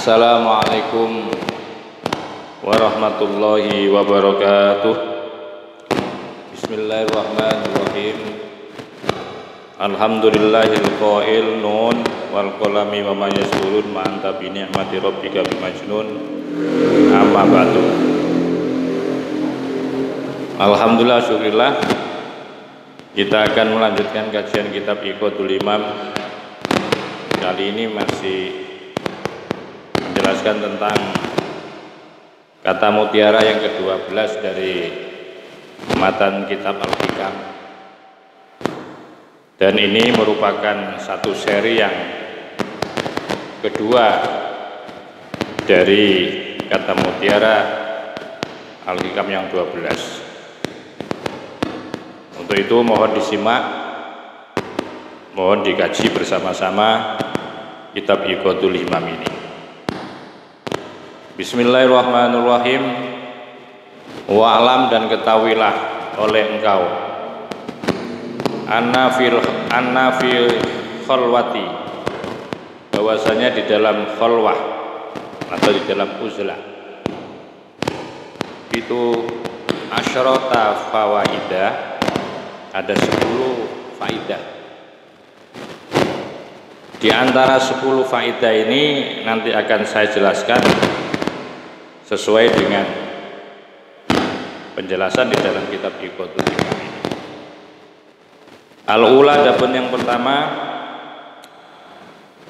Assalamualaikum warahmatullahi wabarakatuh. Bismillahirrahmanirrahim. Alhamdulillahil qail nun wal qalami wa ma yasturun ma anta bi ni'mati rabbika bimajnun. Amma ba'du. Alhamdulillah, syukurillah, kita akan melanjutkan kajian kitab Iqadul Imam. Kali ini masih menjelaskan tentang kata mutiara yang ke-12 dari matan kitab Al-Hikam. Dan ini merupakan satu seri yang kedua dari kata mutiara Al-Hikam yang 12. Untuk itu mohon disimak, mohon dikaji bersama-sama kitab Iqadul Imam ini. Bismillahirrahmanirrahim. Wa'lam, dan ketahuilah oleh engkau anna fil khalwati, bahwasanya di dalam khalwah atau di dalam uzlah itu asyrata fawaidah, ada 10 faidah. Di antara 10 faidah ini nanti akan saya jelaskan sesuai dengan penjelasan di dalam kitab Iqadul Imam ini. Al-ula, adapun yang pertama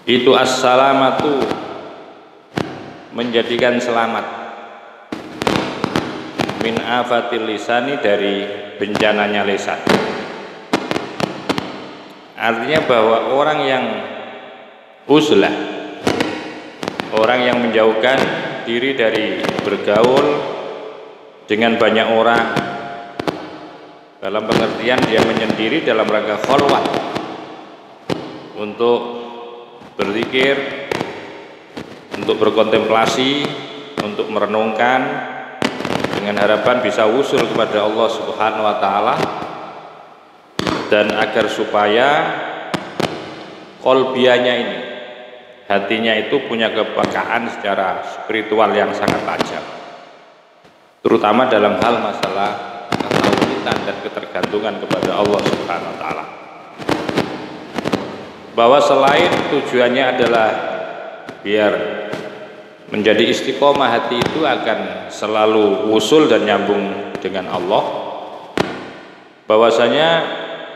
itu as-salamatu, menjadikan selamat, min afatil lisani, dari bencananya lisan. Artinya bahwa orang yang uzlah, orang yang menjauhkan diri dari bergaul dengan banyak orang, dalam pengertian dia menyendiri dalam rangka khalwat untuk berzikir, untuk berkontemplasi, untuk merenungkan, dengan harapan bisa usul kepada Allah Subhanahu wa taala, dan agar supaya kolbianya ini, hatinya itu punya kepekaan secara spiritual yang sangat tajam, terutama dalam hal masalah ketauhidan dan ketergantungan kepada Allah Subhanahu wa taala. Bahwa selain tujuannya adalah biar menjadi istiqomah, hati itu akan selalu usul dan nyambung dengan Allah, bahwasanya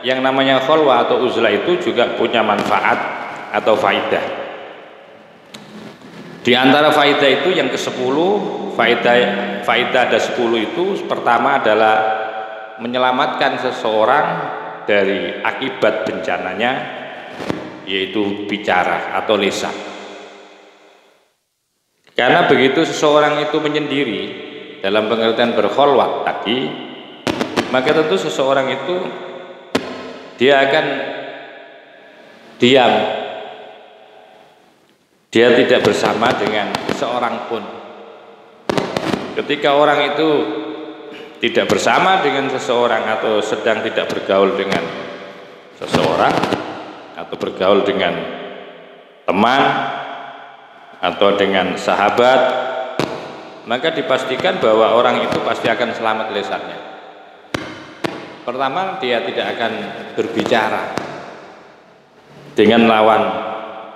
yang namanya khalwah atau uzlah itu juga punya manfaat atau faidah. Di antara faidah itu yang ke-10, faidah ada 10 itu, pertama adalah menyelamatkan seseorang dari akibat bencananya, yaitu bicara atau lisan. Karena begitu seseorang itu menyendiri dalam pengertian berkholwat tadi, maka tentu seseorang itu dia akan diam, dia tidak bersama dengan seorang pun. Ketika orang itu tidak bersama dengan seseorang atau sedang tidak bergaul dengan seseorang atau bergaul dengan teman atau dengan sahabat, maka dipastikan bahwa orang itu pasti akan selamat lisannya. Pertama, dia tidak akan berbicara dengan lawan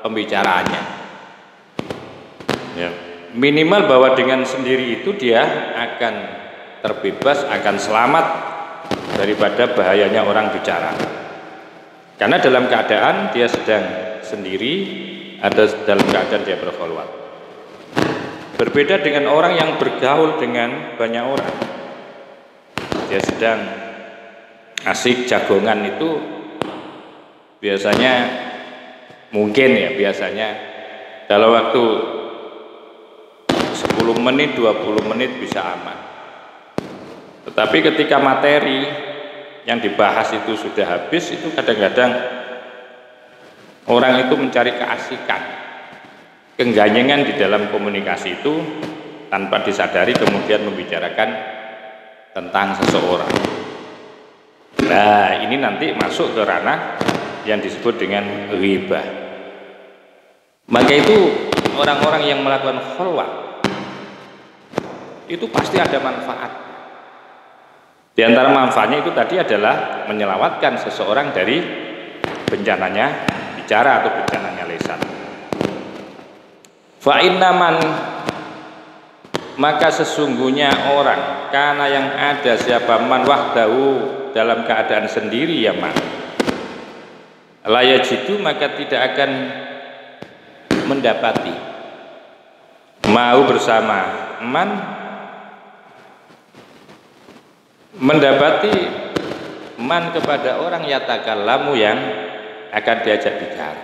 pembicaraannya, ya. Minimal bahwa dengan sendiri itu dia akan terbebas, akan selamat daripada bahayanya orang bicara. Karena dalam keadaan dia sedang sendiri, ada dalam keadaan dia berkholwat. Berbeda dengan orang yang bergaul dengan banyak orang, dia sedang asik jagongan, itu biasanya mungkin ya, biasanya dalam waktu 10 menit 20 menit bisa aman. Tetapi ketika materi yang dibahas itu sudah habis, itu kadang-kadang orang itu mencari keasikan, kengganyengan di dalam komunikasi itu, tanpa disadari kemudian membicarakan tentang seseorang. Nah, ini nanti masuk ke ranah yang disebut dengan ghibah. Maka itu orang-orang yang melakukan khalwat itu pasti ada manfaat. Di antara manfaatnya itu tadi adalah menyelamatkan seseorang dari bencananya bicara atau bencananya lisan. Fa innaman, maka sesungguhnya orang karena yang ada siapa man wahdahu dalam keadaan sendiri ya man la yajidu, maka tidak akan mendapati mau bersama man mendapati man kepada orang yatakallamu yang akan diajak bicara.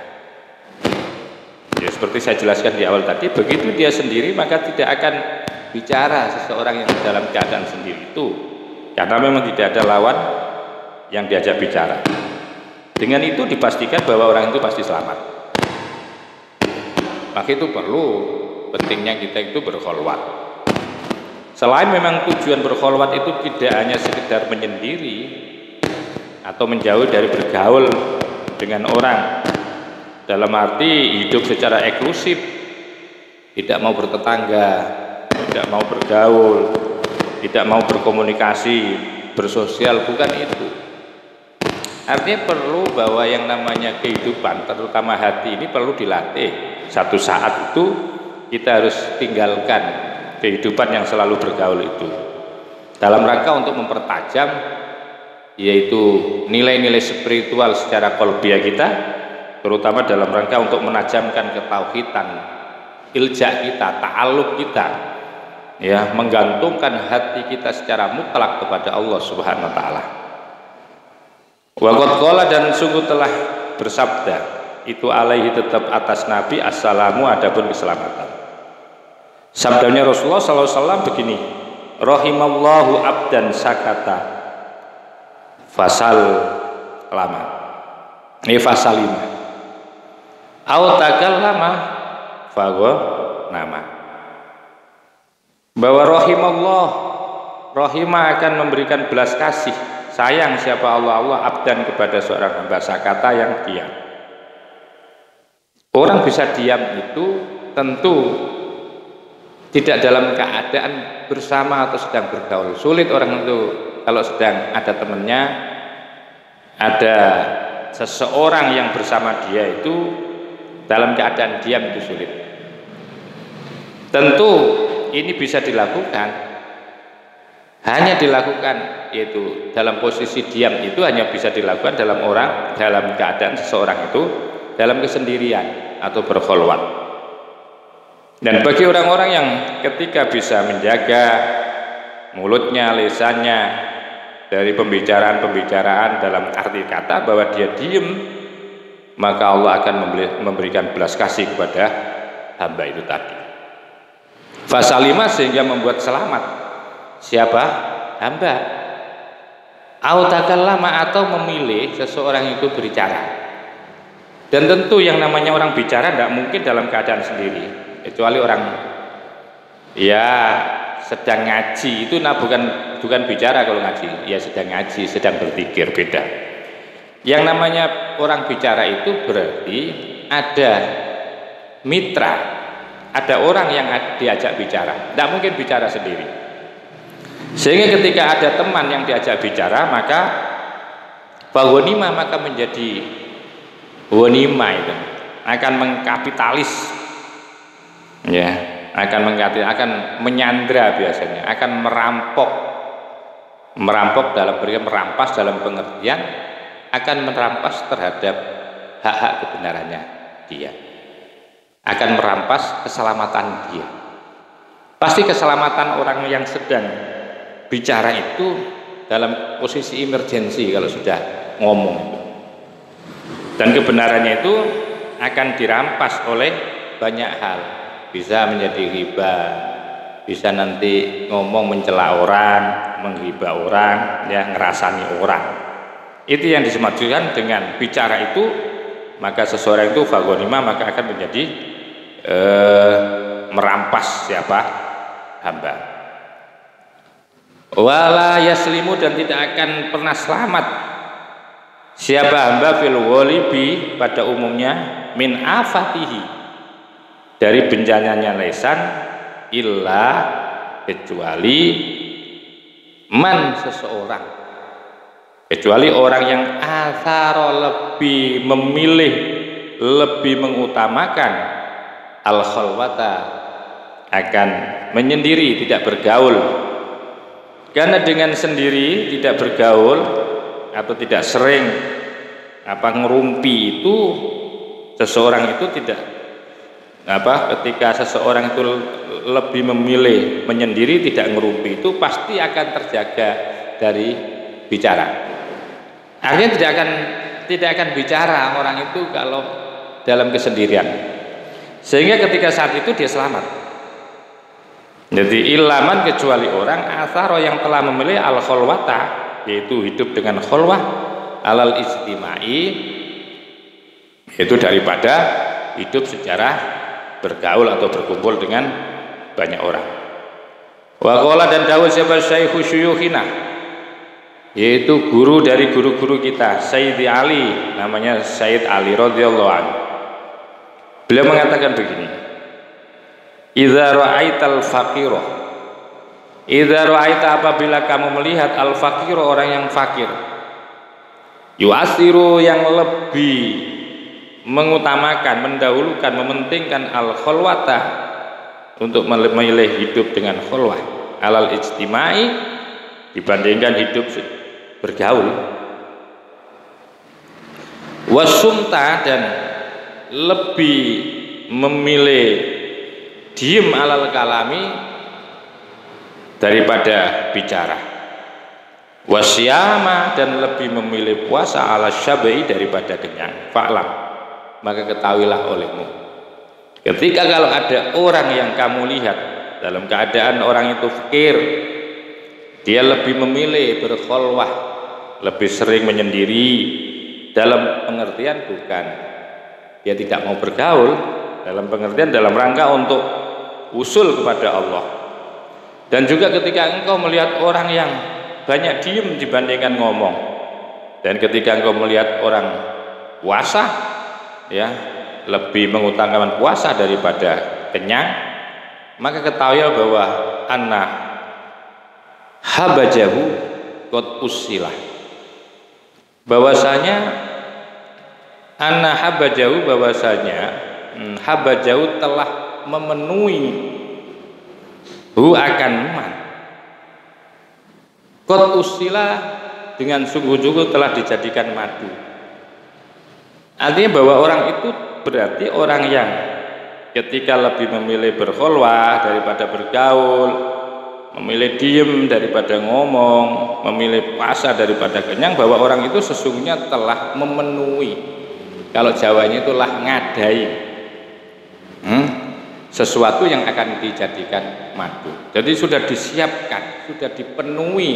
Ya, seperti saya jelaskan di awal tadi, begitu dia sendiri maka tidak akan bicara seseorang yang dalam keadaan sendiri itu, karena memang tidak ada lawan yang diajak bicara. Dengan itu dipastikan bahwa orang itu pasti selamat. Maka itu perlu pentingnya kita itu berkholwat. Selain memang tujuan berkholwat itu tidak hanya sekedar menyendiri atau menjauh dari bergaul dengan orang, dalam arti hidup secara eksklusif, tidak mau bertetangga, tidak mau bergaul, tidak mau berkomunikasi, bersosial, bukan itu. Artinya perlu bahwa yang namanya kehidupan, terutama hati ini perlu dilatih. Satu saat itu kita harus tinggalkan kehidupan yang selalu bergaul itu, dalam rangka untuk mempertajam yaitu nilai-nilai spiritual secara qalbiyah kita, terutama dalam rangka untuk menajamkan ketauhidan, ilja kita, ta'alluq kita, ya, menggantungkan hati kita secara mutlak kepada Allah Subhanahu wa taala. Wa qad qala, dan sungguh telah bersabda itu alaihi, tetap atas Nabi, assalamu, adapun keselamatan. Sabdanya Rasulullah sallallahu alaihi wasallam begini, rahimallahu abdan sakata fasal lama, ini fasal 5 au takallama fago nama, bahwa rahimallah, rahimah akan memberikan belas kasih sayang siapa Allah abdan kepada seorang hamba sakata yang diam. Orang bisa diam itu tentu tidak dalam keadaan bersama atau sedang bergaul. Sulit orang itu kalau sedang ada temannya, ada seseorang yang bersama dia itu dalam keadaan diam, itu sulit. Tentu ini bisa dilakukan, hanya dilakukan yaitu dalam posisi diam itu hanya bisa dilakukan dalam keadaan seseorang itu dalam kesendirian atau berkholwat. Dan bagi orang-orang yang ketika bisa menjaga mulutnya, lisannya dari pembicaraan-pembicaraan dalam arti kata bahwa dia diem, maka Allah akan memberikan belas kasih kepada hamba itu tadi. Fasalima, sehingga membuat selamat siapa? Hamba. Au takallama, atau memilih seseorang itu berbicara. Dan tentu yang namanya orang bicara tidak mungkin dalam keadaan sendiri, kecuali orang ya sedang ngaji itu, nah bukan bicara kalau ngaji, ya sedang ngaji, sedang berpikir, beda. Yang namanya orang bicara itu berarti ada mitra, ada orang yang diajak bicara, tidak mungkin bicara sendiri. Sehingga ketika ada teman yang diajak bicara, maka bahwanima, maka menjadi wanima itu akan mengkapitalis, ya, akan menyandra, biasanya akan merampok dalam merampas dalam pengertian akan merampas terhadap hak-hak kebenarannya dia, akan merampas keselamatan dia. Pasti keselamatan orang yang sedang bicara itu dalam posisi emergensi kalau sudah ngomong itu. Dan kebenarannya itu akan dirampas oleh banyak hal, bisa menjadi riba, bisa nanti ngomong mencela orang, menghibah orang, ya, ngerasani orang. Itu yang dimaksudkan dengan bicara itu, maka seseorang itu fagonima, maka akan menjadi merampas siapa? Hamba. Wala yaslimu, dan tidak akan pernah selamat siapa hamba fil walibi, pada umumnya, min afatihi, dari bencananya lesan illa kecuali man seseorang, kecuali orang yang athara lebih memilih, lebih mengutamakan al khalwata akan menyendiri, tidak bergaul. Karena dengan sendiri tidak bergaul atau tidak sering ngerumpi itu, seseorang itu tidak ketika seseorang itu lebih memilih menyendiri, tidak ngerumpi, itu pasti akan terjaga dari bicara. Artinya tidak akan bicara orang itu kalau dalam kesendirian, sehingga ketika saat itu dia selamat. Jadi ilaman kecuali orang atharo yang telah memilih al khalwata, yaitu hidup dengan khalwah, alal ijtimai, yaitu daripada hidup secara bergaul atau berkumpul dengan banyak orang. Wa qala, dan dawuh siapa Syekhu syuyukhina, yaitu guru dari guru-guru kita, Sayyidi Ali, namanya Sayyid Ali radhiyallahu anhu. Beliau mengatakan begini, idza ra'aital faqira, idza ra'aita, apabila kamu melihat al faqira, orang yang fakir, yu'asiru, yang lebih mengutamakan, mendahulukan, mementingkan al khalwata, untuk memilih hidup dengan khalwah, alal ijtimai, dibandingkan hidup bergaul, wasumta, dan lebih memilih diem alal kalami, daripada bicara, wasyama, dan lebih memilih puasa ala syabai, daripada kenyang. Fa'lam, maka ketahuilah olehmu, ketika kalau ada orang yang kamu lihat dalam keadaan orang itu fakir, dia lebih memilih berkholwah, lebih sering menyendiri, dalam pengertian bukan dia tidak mau bergaul, dalam pengertian dalam rangka untuk usul kepada Allah. Dan juga ketika engkau melihat orang yang banyak diem dibandingkan ngomong, dan ketika engkau melihat orang puasa, ya, lebih mengutamakan puasa daripada kenyang, maka ketahuilah bahwa anna habajahu qad usilah, bahwasanya anna habajahu, bahwasanya habajahu telah memenuhi hu akan man, qad usilah, dengan sungguh-sungguh telah dijadikan madu. Artinya bahwa orang itu berarti orang yang ketika lebih memilih berkholwah daripada bergaul, memilih diem daripada ngomong, memilih puasa daripada kenyang, bahwa orang itu sesungguhnya telah memenuhi, kalau Jawanya itulah ngadai, sesuatu yang akan dijadikan madu. Jadi sudah disiapkan, sudah dipenuhi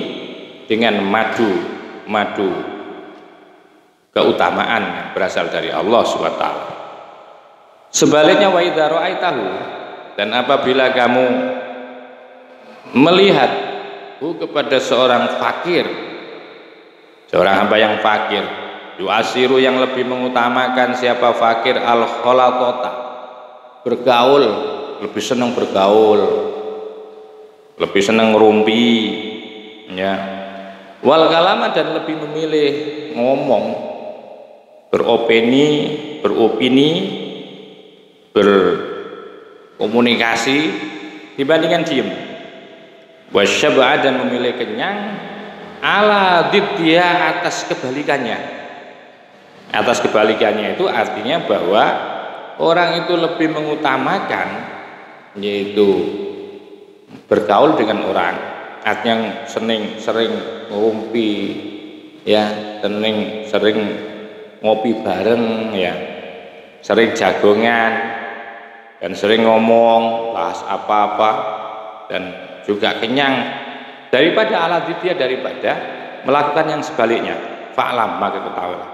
dengan madu keutamaan yang berasal dari Allah SWT. Sebaliknya, wa idza ra'aitahu, dan apabila kamu melihat kepada seorang fakir, seorang hamba yang fakir, yu'asiru, yang lebih mengutamakan siapa fakir al kholatota, bergaul, lebih senang bergaul, lebih senang ngerumpi, ya, wal kalama, dan lebih memilih ngomong, beropini, berkomunikasi dibandingkan diem, wasyab'a, dan memilih kenyang, ala diddiha, atas kebalikannya. Atas kebalikannya itu artinya bahwa orang itu lebih mengutamakan, yaitu bergaul dengan orang, artinya sering ngumpi, ya, sering ngopi bareng, ya, sering jagongan, dan sering ngomong, bahas apa-apa, dan juga kenyang, daripada aladidiyah, daripada melakukan yang sebaliknya. Fa'lam, maka ketahuilah,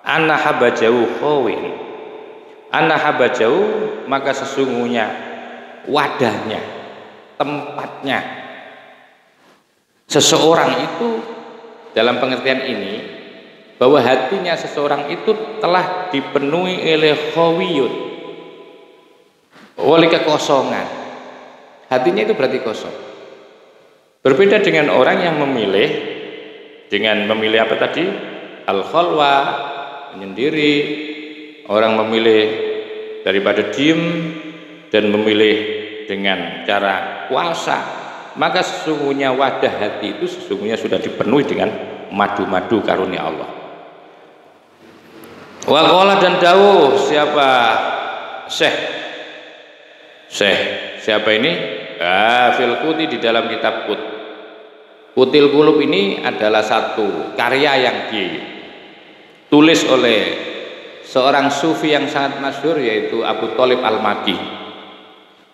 anna habajau khawin, anna habajau, maka sesungguhnya wadahnya, tempatnya seseorang itu, dalam pengertian ini, bahwa hatinya seseorang itu telah dipenuhi oleh khawiyun, oleh kekosongan. Hatinya itu berarti kosong. Berbeda dengan orang yang memilih dengan memilih apa tadi? Al-khalwa, menyendiri. Orang memilih daripada diem dan memilih dengan cara puasa, maka sesungguhnya wadah hati itu sesungguhnya sudah dipenuhi dengan madu-madu karunia Allah. Wa qala dan dawuh siapa? Syekh siapa ini? Fil Quti di dalam kitab Qutil Qulub ini adalah satu karya yang ditulis oleh seorang sufi yang sangat masyhur yaitu Abu Thalib Al-Maki.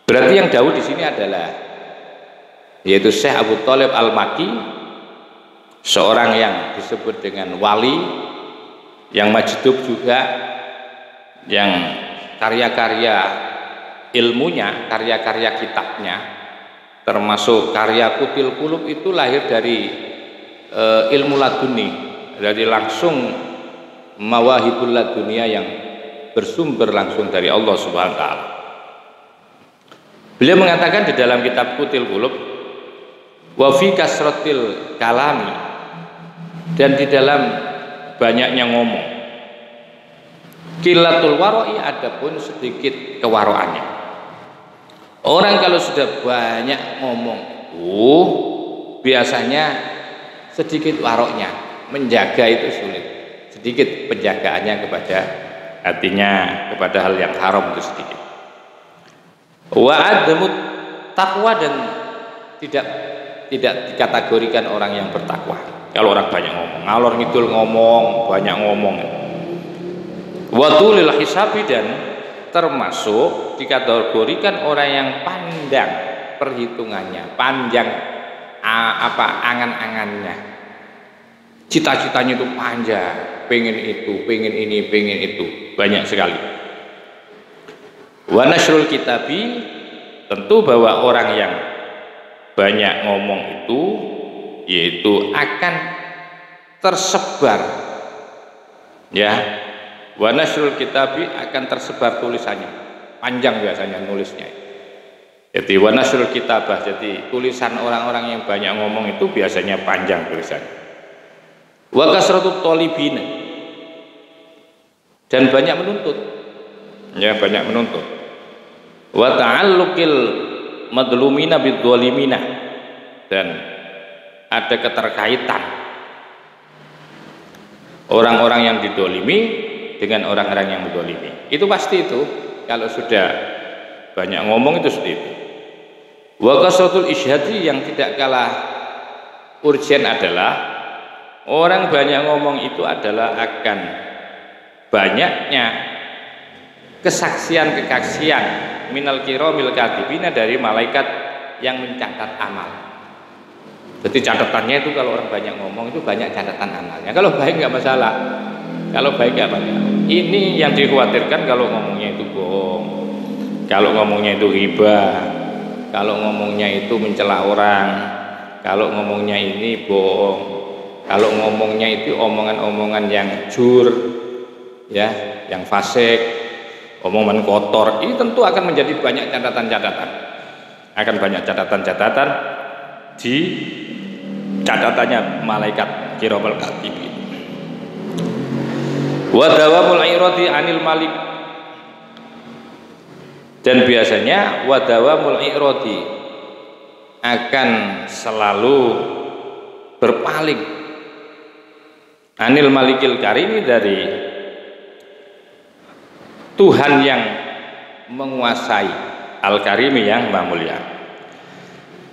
Berarti yang dawuh di sini adalah yaitu Syekh Abu Thalib Al-Maki, seorang yang disebut dengan wali, yang majdub juga, yang karya-karya ilmunya, karya-karya kitabnya, termasuk karya Qutil Qulub itu lahir dari ilmu laduni, dari langsung mawahibul ladunia yang bersumber langsung dari Allah Subhanahu wa taala. Beliau mengatakan di dalam kitab Qutil Qulub, wa fi kasratil kalami, dan di dalam banyaknya ngomong, qillatul wara'i, adapun sedikit kewaroannya. Orang kalau sudah banyak ngomong, biasanya sedikit waroknya, menjaga itu sulit. Sedikit penjagaannya kepada hatinya, kepada hal yang haram itu sedikit. Wa adamut takwa, dan tidak dikategorikan orang yang bertakwa. Kalau orang banyak ngomong, ngalor ngidul ngomong, banyak ngomong. Wa tulil hisabi, dan termasuk dikategorikan orang yang pandang perhitungannya, panjang angan-angannya, cita-citanya itu panjang, pengen itu, pengen ini, pengen itu, banyak sekali. Wa nasrul kitabi, tentu bahwa orang yang banyak ngomong itu yaitu akan tersebar, ya. Wa nasrul kitabi, akan tersebar tulisannya, panjang biasanya nulisnya. Jadi wa nasrul kitabah, jadi tulisan orang-orang yang banyak ngomong itu biasanya panjang tulisannya. Wa kasratut thalibin, dan banyak menuntut, ya, banyak menuntut. Wa ta'alluqil madlumina bidzalimina, dan ada keterkaitan orang-orang yang didolimi dengan orang-orang yang mendolimi. Itu pasti itu, kalau sudah banyak ngomong itu seperti itu. Wa kasratul isyhadi, yang tidak kalah urgen adalah orang banyak ngomong itu adalah akan banyaknya kesaksian minal kiramil katibina, dari malaikat yang mencatat amal. Jadi catatannya itu kalau orang banyak ngomong itu banyak catatan amalnya. Kalau baik nggak masalah, kalau baik nggak masalah. Ini yang dikhawatirkan kalau ngomongnya itu bohong, kalau ngomongnya itu ghibah, kalau ngomongnya itu mencela orang, kalau ngomongnya ini bohong, kalau ngomongnya itu omongan-omongan yang jur, ya, yang fasik, omongan kotor, ini tentu akan menjadi banyak catatan-catatan, akan banyak catatan-catatan di catatannya malaikat kiramul katibin. Wa dawamul iradi anil malik, dan biasanya wa dawamul iradi, akan selalu berpaling anil malikil karimi, dari Tuhan yang menguasai, al-karimi, yang maha mulia.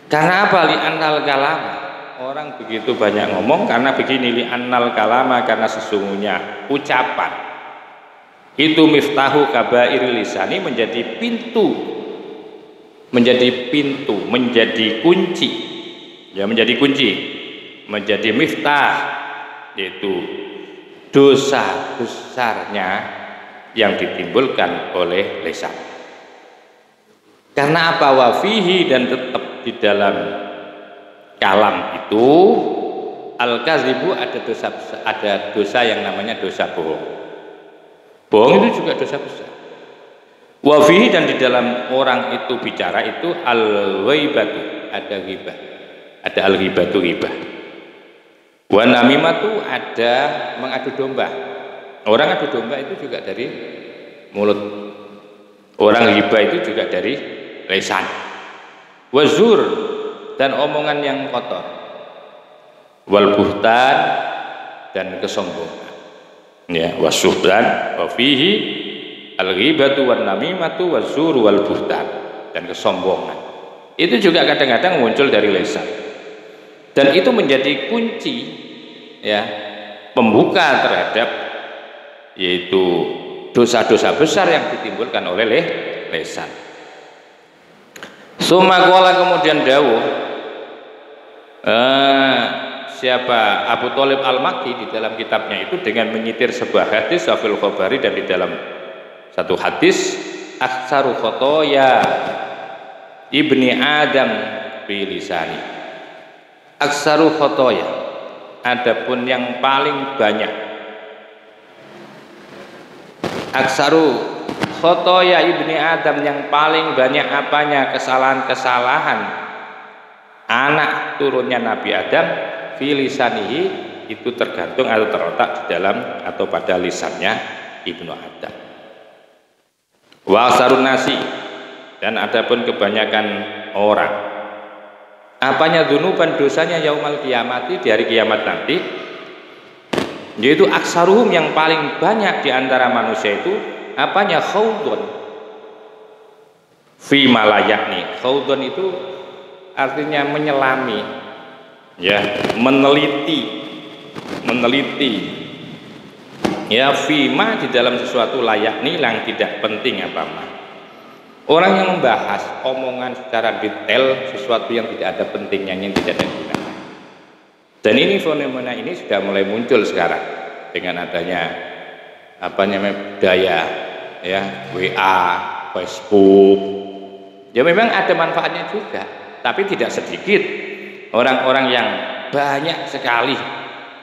Karena apa? Li annal kalama, orang begitu banyak ngomong karena begini, li annal kalama, karena sesungguhnya ucapan itu miftahu kabairil lisani, menjadi pintu, menjadi kunci, ya, menjadi kunci, menjadi miftah, yaitu dosa besarnya yang ditimbulkan oleh lisan. Karena apa? Wafihi, dan tetap di dalam kalam itu al-kazibu, ada dosa yang namanya dosa bohong. Bohong itu juga dosa besar. Wa fihi, dan di dalam orang itu bicara itu al-ghaibatu, ada ghibah, ada al-ghibatu ghibah. Wa namimatu, ada mengadu domba. Orang adu domba itu juga dari mulut. Orang ghibah itu juga dari lisan. Wa zur, dan omongan yang kotor. Wal buhtan, dan kesombongan. Ya, wasuhdan wa fihi al-ghibatu wan namimatu waz-zur wal buhtan, dan kesombongan. Itu juga kadang-kadang muncul dari lisan. Dan itu menjadi kunci, ya, pembuka terhadap yaitu dosa-dosa besar yang ditimbulkan oleh lisan. Summa qala, kemudian dawuh siapa Abu Thalib Al-Makki di dalam kitabnya itu dengan menyitir sebuah hadis Sahih Khobari, dan di dalam satu hadis aktsaru khotoya ibni Adam bi lisani. Aktsaru khotoya, adapun yang paling banyak, aktsaru khotoya ibni Adam, yang paling banyak apanya, kesalahan-kesalahan anak turunnya Nabi Adam, fi lisanihi, itu tergantung atau terletak di dalam atau pada lisannya Ibnu Adam. Wa aksarun nasi, dan adapun kebanyakan orang apanya, dzunuban, dosanya, yaumal kiamati, di hari kiamat nanti, yaitu aksaruhum, yang paling banyak di antara manusia itu apanya, khaudun fi malayakni. Khaudun itu artinya menyelami, ya, meneliti, ya, fima, di dalam sesuatu, layakni, yang tidak penting apa-apa. Orang yang membahas omongan secara detail sesuatu yang tidak ada pentingnya, yang tidak ada gunanya. Dan ini fenomena ini sudah mulai muncul sekarang dengan adanya budaya, ya, WA, Facebook. Ya memang ada manfaatnya juga, tapi tidak sedikit orang-orang yang banyak sekali,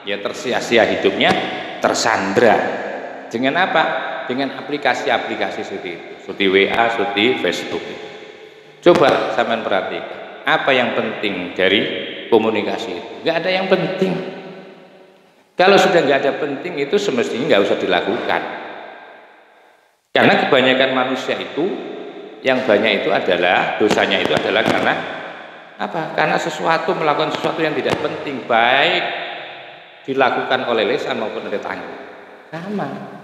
ya, tersia-sia hidupnya, tersandra dengan apa? Dengan aplikasi-aplikasi seperti itu, seperti WA, seperti Facebook. Coba sampean perhatikan, apa yang penting dari komunikasi itu? Nggak ada yang penting. Kalau sudah nggak ada penting, itu semestinya nggak usah dilakukan. Karena kebanyakan manusia itu, yang banyak itu adalah dosanya, itu adalah karena apa? Karena melakukan sesuatu yang tidak penting, baik dilakukan oleh lisan maupun oleh tangan. Sama.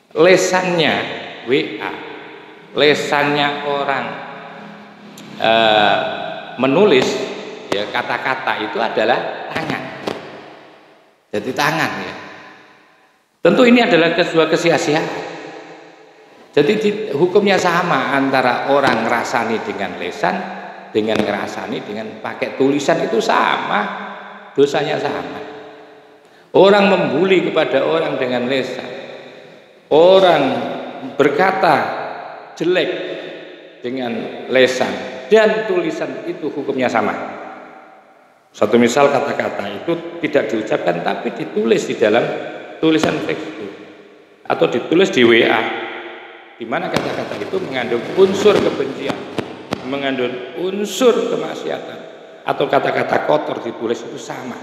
Lesannya WA, lesannya orang menulis, ya, kata-kata itu adalah tangan. Jadi tangan, ya. Tentu ini adalah sebuah kesia-siaan. Jadi hukumnya sama antara orang ngerasani dengan lesan, dengan ngerasani dengan pakai tulisan, itu sama, dosanya sama. Orang membuli kepada orang dengan lesan, orang berkata jelek dengan lesan dan tulisan, itu hukumnya sama. Satu misal kata-kata itu tidak diucapkan tapi ditulis di dalam tulisan Facebook atau ditulis di WA, di mana kata-kata itu mengandung unsur kebencian, mengandung unsur kemaksiatan, atau kata-kata kotor ditulis, itu sama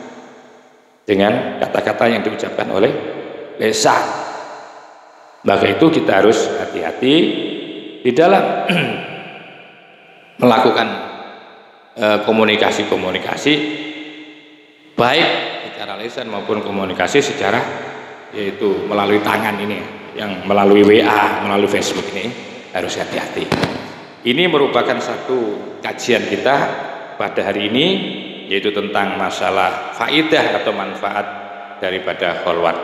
dengan kata-kata yang diucapkan oleh lisan. Maka itu kita harus hati-hati di dalam melakukan komunikasi-komunikasi, baik secara lisan maupun komunikasi secara, yaitu melalui tangan ini, yang melalui WA, melalui Facebook, ini harus hati-hati. Ini merupakan satu kajian kita pada hari ini, yaitu tentang masalah faidah atau manfaat daripada kholwat.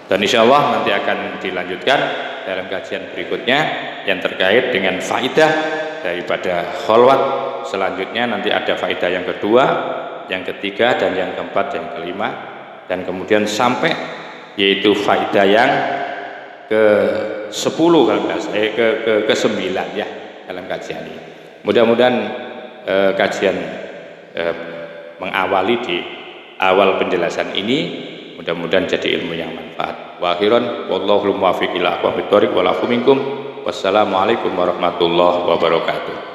Dan insya Allah nanti akan dilanjutkan dalam kajian berikutnya yang terkait dengan faidah daripada kholwat. Selanjutnya nanti ada faidah yang kedua, yang ketiga, dan yang keempat, dan yang kelima, dan kemudian sampai yaitu faidah yang ke-10 ke-9 ya dalam kajian ini. Mudah-mudahan kajian mengawali di awal penjelasan ini mudah-mudahan jadi ilmu yang manfaat. Wa akhiran wallahu muwaffiq ila aqwamit thoriq wa lafu minkum Wassalamualaikum warahmatullahi wabarakatuh.